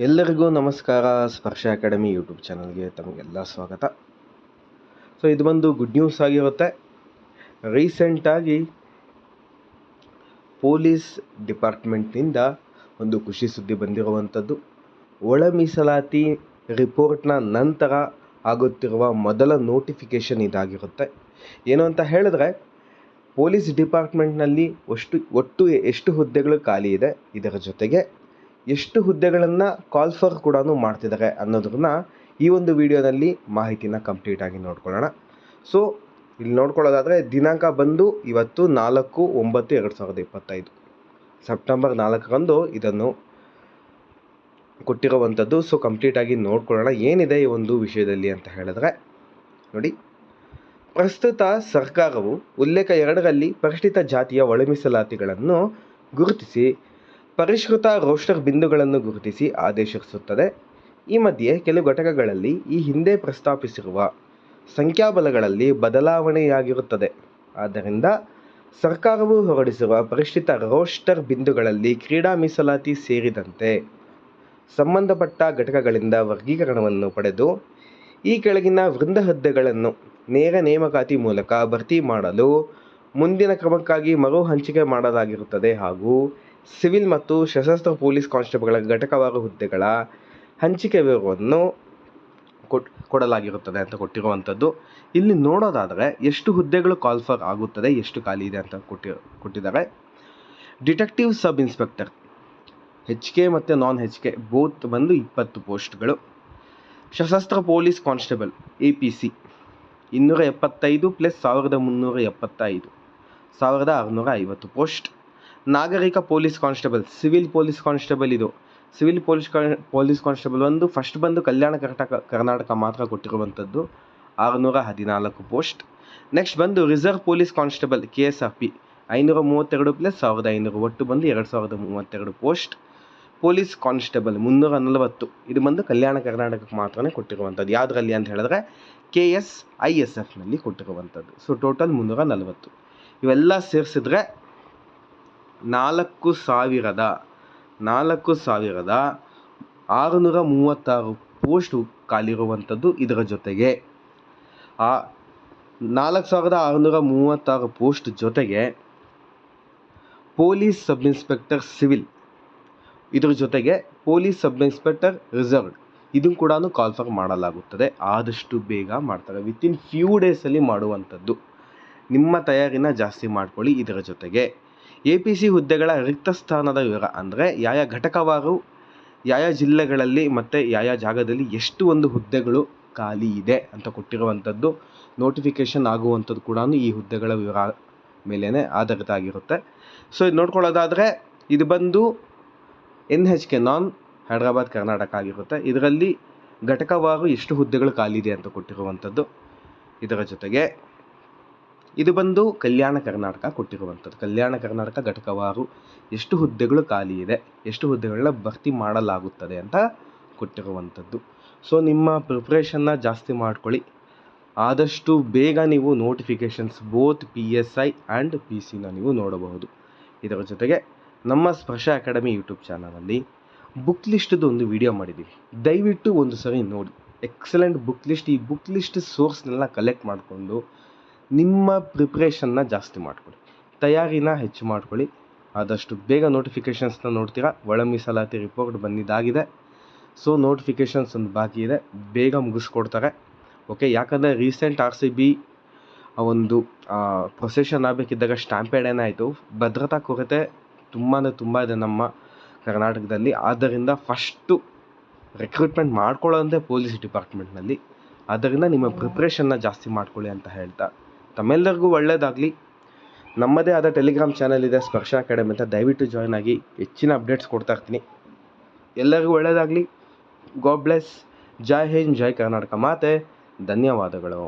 ಎಲ್ಲರಿಗೂ ನಮಸ್ಕಾರ. ಸ್ಪರ್ಶ ಅಕಾಡೆಮಿ ಯೂಟ್ಯೂಬ್ ಚಾನಲ್ಗೆ ತಮಗೆಲ್ಲ ಸ್ವಾಗತ. ಸೊ ಇದು ಬಂದು ಗುಡ್ ನ್ಯೂಸ್ ಆಗಿರುತ್ತೆ. ರೀಸೆಂಟಾಗಿ ಪೊಲೀಸ್ ಡಿಪಾರ್ಟ್ಮೆಂಟ್ನಿಂದ ಒಂದು ಖುಷಿ ಸುದ್ದಿ ಬಂದಿರುವಂಥದ್ದು. ಒಳ ಮೀಸಲಾತಿ ರಿಪೋರ್ಟ್ನ ನಂತರ ಆಗುತ್ತಿರುವ ಮೊದಲ ನೋಟಿಫಿಕೇಷನ್ ಇದಾಗಿರುತ್ತೆ. ಏನು ಅಂತ ಹೇಳಿದ್ರೆ, ಪೊಲೀಸ್ ಡಿಪಾರ್ಟ್ಮೆಂಟ್ನಲ್ಲಿ ಒಟ್ಟು ಎಷ್ಟು ಹುದ್ದೆಗಳು ಖಾಲಿ ಇದೆ, ಇದರ ಜೊತೆಗೆ ಎಷ್ಟು ಹುದ್ದೆಗಳನ್ನು ಕಾಲ್ ಫಾರ್ ಕೂಡ ಮಾಡ್ತಿದ್ದಾರೆ ಅನ್ನೋದನ್ನ ಈ ಒಂದು ವಿಡಿಯೋದಲ್ಲಿ ಮಾಹಿತಿನ ಕಂಪ್ಲೀಟಾಗಿ ನೋಡ್ಕೊಳ್ಳೋಣ. ಸೊ ಇಲ್ಲಿ ನೋಡ್ಕೊಳ್ಳೋದಾದರೆ ದಿನಾಂಕ ಬಂದು ಇವತ್ತು 4/9/2025 ಸೆಪ್ಟೆಂಬರ್ 4ರಂದು ಇದನ್ನು ಕೊಟ್ಟಿರುವಂಥದ್ದು. ಸೊ ಕಂಪ್ಲೀಟಾಗಿ ನೋಡ್ಕೊಳ್ಳೋಣ ಏನಿದೆ ಈ ಒಂದು ವಿಷಯದಲ್ಲಿ ಅಂತ ಹೇಳಿದ್ರೆ, ನೋಡಿ, ಪ್ರಸ್ತುತ ಸರ್ಕಾರವು ಉಲ್ಲೇಖ 2ರಲ್ಲಿ ಪರಿಶಿಷ್ಟ ಜಾತಿಯ ಒಳ ಮೀಸಲಾತಿಗಳನ್ನು ಗುರುತಿಸಿ ಪರಿಷ್ಕೃತ ರೋಸ್ಟರ್ ಬಿಂದುಗಳನ್ನು ಗುರುತಿಸಿ ಆದೇಶಿಸುತ್ತದೆ. ಈ ಮಧ್ಯೆ ಕೆಲವು ಘಟಕಗಳಲ್ಲಿ ಈ ಹಿಂದೆ ಪ್ರಸ್ತಾಪಿಸಿರುವ ಸಂಖ್ಯಾಬಲಗಳಲ್ಲಿ ಬದಲಾವಣೆಯಾಗಿರುತ್ತದೆ. ಆದ್ದರಿಂದ ಸರ್ಕಾರವು ಹೊರಡಿಸಿರುವ ಪರಿಷ್ಕೃತ ರೋಸ್ಟರ್ ಬಿಂದುಗಳಲ್ಲಿ ಕ್ರೀಡಾ ಮೀಸಲಾತಿ ಸೇರಿದಂತೆ ಸಂಬಂಧಪಟ್ಟ ಘಟಕಗಳಿಂದ ವರ್ಗೀಕರಣವನ್ನು ಪಡೆದು ಈ ಕೆಳಗಿನ ವೃಂದ ಹುದ್ದೆಗಳನ್ನು ನೇರ ನೇಮಕಾತಿ ಮೂಲಕ ಭರ್ತಿ ಮಾಡಲು ಮುಂದಿನ ಕ್ರಮಕ್ಕಾಗಿ ಮರು ಹಂಚಿಕೆ ಮಾಡಲಾಗಿರುತ್ತದೆ. ಹಾಗೂ ಸಿವಿಲ್ ಮತ್ತು ಸಶಸ್ತ್ರ ಪೊಲೀಸ್ ಕಾನ್ಸ್ಟೇಬಲ್ಗಳ ಘಟಕವಾರು ಹುದ್ದೆಗಳ ಹಂಚಿಕೆ ವಿವರವನ್ನು ಕೊಡಲಾಗಿರುತ್ತದೆ ಅಂತ ಕೊಟ್ಟಿರುವಂಥದ್ದು. ಇಲ್ಲಿ ನೋಡೋದಾದರೆ ಎಷ್ಟು ಹುದ್ದೆಗಳು ಕಾಲ್ ಫಾರ್ ಆಗುತ್ತದೆ, ಎಷ್ಟು ಖಾಲಿ ಇದೆ ಅಂತ ಕೊಟ್ಟಿದ್ದಾರೆ. ಡಿಟೆಕ್ಟಿವ್ ಸಬ್ ಇನ್ಸ್ಪೆಕ್ಟರ್ HK ಮತ್ತು ನಾನ್ HK ಬೋತ್ ಬಂದು 20 ಪೋಸ್ಟ್ಗಳು. ಸಶಸ್ತ್ರ ಪೊಲೀಸ್ ಕಾನ್ಸ್ಟೇಬಲ್ APC 275 + 1375 1650 ಪೋಸ್ಟ್. ನಾಗರಿಕ police constable civil police constable, ಇದು ಸಿವಿಲ್ ಪೊಲೀಸ್ ಕಾನ್ಸ್ಟೇಬಲ್ ಒಂದು ಫಸ್ಟ್ ಬಂದು ಕಲ್ಯಾಣ ಕರ್ನಾಟಕ ಮಾತ್ರ ಕೊಟ್ಟಿರುವಂಥದ್ದು, 614 ಪೋಸ್ಟ್. ನೆಕ್ಸ್ಟ್ ಬಂದು ರಿಸರ್ವ್ ಪೊಲೀಸ್ ಕಾನ್ಸ್ಟೇಬಲ್ KSRP 532 + 1500 ಒಟ್ಟು ಬಂದು 2032 ಪೋಸ್ಟ್. ಪೊಲೀಸ್ ಕಾನ್ಸ್ಟೇಬಲ್ 340, ಇದು ಬಂದು ಕಲ್ಯಾಣ ಕರ್ನಾಟಕಕ್ಕೆ ಮಾತ್ರನೇ ಕೊಟ್ಟಿರುವಂಥದ್ದು. ಯಾವುದರಲ್ಲಿ ಅಂತ ಹೇಳಿದ್ರೆ KSISFನಲ್ಲಿ ಕೊಟ್ಟಿರುವಂಥದ್ದು. So total 340. ಇವೆಲ್ಲ ಸೇರಿಸಿದ್ರೆ 4,636 ಪೋಸ್ಟ್ ಖಾಲಿರುವಂಥದ್ದು. ಇದರ ಜೊತೆಗೆ ಆ 4,636 ಪೋಸ್ಟ್ ಜೊತೆಗೆ ಪೊಲೀಸ್ ಸಬ್ ಇನ್ಸ್ಪೆಕ್ಟರ್ ಸಿವಿಲ್, ಇದರ ಜೊತೆಗೆ ಪೊಲೀಸ್ ಸಬ್ ಇನ್ಸ್ಪೆಕ್ಟರ್ ರಿಸರ್ವ್ಡ್, ಇದನ್ನು ಕೂಡ ಕಾಲ್ ಫಾರ್ ಮಾಡಲಾಗುತ್ತದೆ. ಆದಷ್ಟು ಬೇಗ ಮಾಡ್ತಾರೆ, ವಿತಿನ್ ಫ್ಯೂ ಡೇಸಲ್ಲಿ ಮಾಡುವಂಥದ್ದು. ನಿಮ್ಮ ತಯಾರಿನ ಜಾಸ್ತಿ ಮಾಡ್ಕೊಳ್ಳಿ. ಇದರ ಜೊತೆಗೆ APC ಹುದ್ದೆಗಳ ರಿಕ್ತ ಸ್ಥಾನದ ವಿವರ, ಅಂದರೆ ಯಾವ ಘಟಕವಾರು ಯಾವ ಜಿಲ್ಲೆಗಳಲ್ಲಿ ಮತ್ತು ಯಾವ ಜಾಗದಲ್ಲಿ ಎಷ್ಟು ಒಂದು ಹುದ್ದೆಗಳು ಖಾಲಿ ಇದೆ ಅಂತ ಕೊಟ್ಟಿರುವಂಥದ್ದು. ನೋಟಿಫಿಕೇಷನ್ ಆಗುವಂಥದ್ದು ಕೂಡ ಈ ಹುದ್ದೆಗಳ ವಿವರ ಮೇಲೇ ಆಧಾರಿತ ಆಗಿರುತ್ತೆ. ಸೊ ಇದು ನೋಡ್ಕೊಳ್ಳೋದಾದರೆ ಇದು ಬಂದು NHK ನಾನ್ ಹೈದರಾಬಾದ್ ಕರ್ನಾಟಕ ಆಗಿರುತ್ತೆ. ಇದರಲ್ಲಿ ಘಟಕವಾರು ಎಷ್ಟು ಹುದ್ದೆಗಳು ಖಾಲಿ ಇದೆ ಅಂತ ಕೊಟ್ಟಿರುವಂಥದ್ದು. ಇದರ ಜೊತೆಗೆ ಇದು ಬಂದು ಕಲ್ಯಾಣ ಕರ್ನಾಟಕ ಕೊಟ್ಟಿರುವಂಥದ್ದು. ಕಲ್ಯಾಣ ಕರ್ನಾಟಕ ಘಟಕವಾರು ಎಷ್ಟು ಹುದ್ದೆಗಳು ಖಾಲಿ ಇದೆ, ಎಷ್ಟು ಹುದ್ದೆಗಳನ್ನ ಭರ್ತಿ ಮಾಡಲಾಗುತ್ತದೆ ಅಂತ ಕೊಟ್ಟಿರುವಂಥದ್ದು. ಸೊ ನಿಮ್ಮ ಪ್ರಿಪ್ರೇಷನ್ನ ಜಾಸ್ತಿ ಮಾಡ್ಕೊಳ್ಳಿ. ಆದಷ್ಟು ಬೇಗ ನೀವು notifications both PSI and PC ನೀವು ನೋಡಬಹುದು. ಇದರ ಜೊತೆಗೆ ನಮ್ಮ ಸ್ಪರ್ಶ ಅಕಾಡೆಮಿ ಯೂಟ್ಯೂಬ್ ಚಾನಲಲ್ಲಿ ಬುಕ್ ಲಿಸ್ಟ್ದು ಒಂದು ವಿಡಿಯೋ ಮಾಡಿದ್ದೀವಿ, ದಯವಿಟ್ಟು ಒಂದು ಸರಿ ನೋಡಿ. Excellent book list. ಈ ಬುಕ್ ಲಿಸ್ಟ್ ಸೋರ್ಸ್ನೆಲ್ಲ ಕಲೆಕ್ಟ್ ಮಾಡಿಕೊಂಡು ನಿಮ್ಮ ಪ್ರಿಪ್ರೇಷನ್ನ ಜಾಸ್ತಿ ಮಾಡ್ಕೊಳ್ಳಿ, ತಯಾರಿನ ಹೆಚ್ಚು ಮಾಡ್ಕೊಳ್ಳಿ. ಆದಷ್ಟು ಬೇಗ ನೋಟಿಫಿಕೇಷನ್ಸ್ನ ನೋಡ್ತೀರಾ. ಒಳ ಮೀಸಲಾತಿ ರಿಪೋರ್ಟ್ ಬಂದಿದ್ದಾಗಿದೆ. ಸೊ ನೋಟಿಫಿಕೇಷನ್ಸ್ ಒಂದು ಬಾಕಿ ಇದೆ, ಬೇಗ ಮುಗಿಸ್ಕೊಡ್ತಾರೆ. ಓಕೆ, ಯಾಕಂದರೆ ರೀಸೆಂಟ್ RCB ಒಂದು ಪ್ರೊಸೆಷನ್ ಆಗಬೇಕಿದ್ದಾಗ ಸ್ಟ್ಯಾಂಪೇಡ್ ಏನಾಯಿತು, ಭದ್ರತಾ ಕೊರತೆ ತುಂಬ ಇದೆ ನಮ್ಮ ಕರ್ನಾಟಕದಲ್ಲಿ. ಆದ್ದರಿಂದ ಫಸ್ಟು ರಿಕ್ರೂಟ್ಮೆಂಟ್ ಮಾಡ್ಕೊಳ್ಳೋಂತೆ ಪೊಲೀಸ್ ಡಿಪಾರ್ಟ್ಮೆಂಟ್ನಲ್ಲಿ. ಆದ್ದರಿಂದ ನಿಮ್ಮ ಪ್ರಿಪ್ರೇಷನ್ನ ಜಾಸ್ತಿ ಮಾಡ್ಕೊಳ್ಳಿ ಅಂತ ಹೇಳ್ತಾ, ತಮ್ಮೆಲ್ಲರಿಗೂ ಒಳ್ಳೆಯದಾಗಲಿ. ನಮ್ಮದೇ ಆದ ಟೆಲಿಗ್ರಾಮ್ ಚಾನಲ್ ಇದೆ ಸ್ಪರ್ಶ ಅಕಾಡೆಮಿ ಅಂತ, ದಯವಿಟ್ಟು ಜಾಯ್ನ್ ಆಗಿ. ಹೆಚ್ಚಿನ ಅಪ್ಡೇಟ್ಸ್ ಕೊಡ್ತಾ ಇರ್ತೀನಿ. ಎಲ್ಲರಿಗೂ ಒಳ್ಳೆಯದಾಗಲಿ. God bless. ಜೈ ಹಿಂದ್, ಜೈ ಕರ್ನಾಟಕ ಮಾತೆ. ಧನ್ಯವಾದಗಳು.